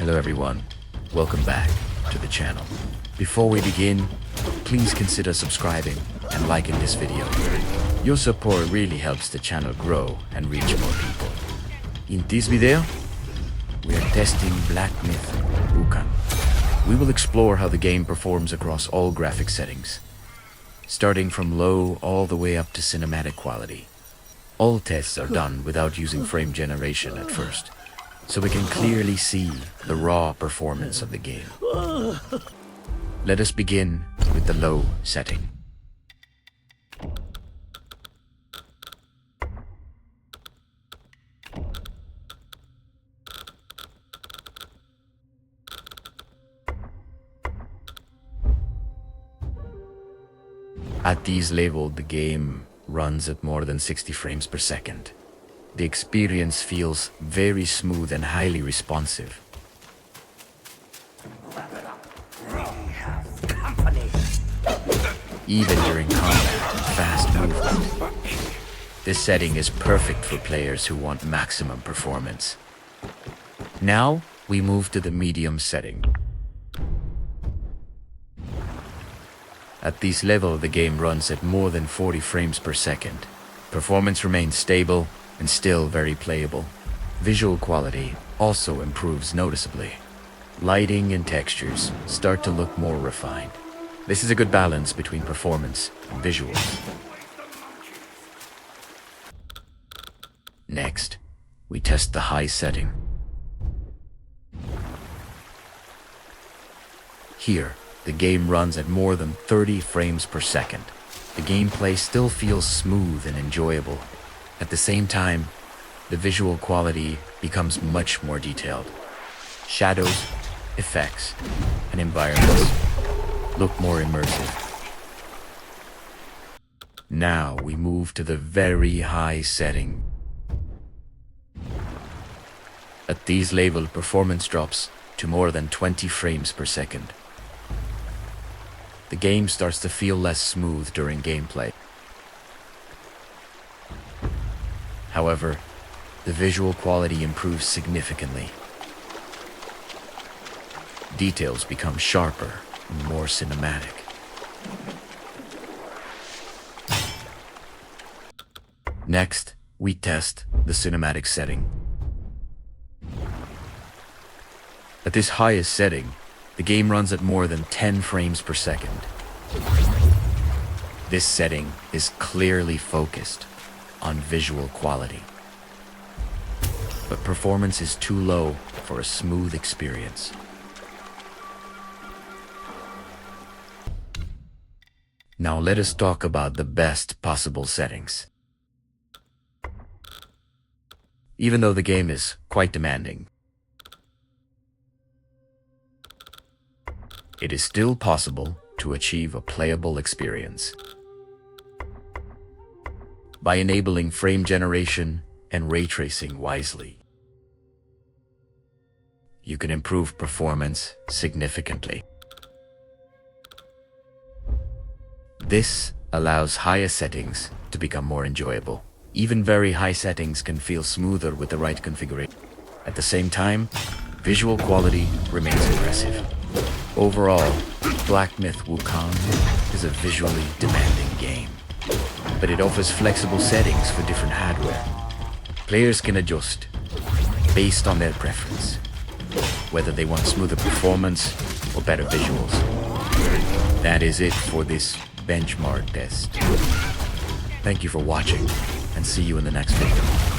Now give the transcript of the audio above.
Hello everyone, welcome back to the channel. Before we begin, please consider subscribing and liking this video. Your support really helps the channel grow and reach more people. In this video, we are testing Black Myth Wukong. We will explore how the game performs across all graphic settings, starting from low all the way up to cinematic quality. All tests are done without using frame generation at first, so we can clearly see the raw performance of the game. Let us begin with the low setting. At these labeled, the game runs at more than 60 frames per second. The experience feels very smooth and highly responsive. Even during combat and fast movement. This setting is perfect for players who want maximum performance. Now, we move to the medium setting. At this level, the game runs at more than 40 frames per second. Performance remains stable and still very playable. Visual quality also improves noticeably. Lighting and textures start to look more refined. This is a good balance between performance and visuals. Next, we test the high setting. Here, the game runs at more than 30 frames per second. The gameplay still feels smooth and enjoyable. At the same time, the visual quality becomes much more detailed. Shadows, effects, and environments look more immersive. Now we move to the very high setting. At these labeled, performance drops to more than 20 frames per second. The game starts to feel less smooth during gameplay. However, the visual quality improves significantly. Details become sharper and more cinematic. Next, we test the cinematic setting. At this highest setting, the game runs at more than 10 frames per second. This setting is clearly focused on visual quality, but performance is too low for a smooth experience. Now let us talk about the best possible settings. Even though the game is quite demanding, it is still possible to achieve a playable experience. By enabling frame generation and ray tracing wisely, you can improve performance significantly. This allows higher settings to become more enjoyable. Even very high settings can feel smoother with the right configuration. At the same time, visual quality remains impressive. Overall, Black Myth Wukong is a visually demanding game, but it offers flexible settings for different hardware. Players can adjust based on their preference, whether they want smoother performance or better visuals. That is it for this benchmark test. Thank you for watching, and see you in the next video.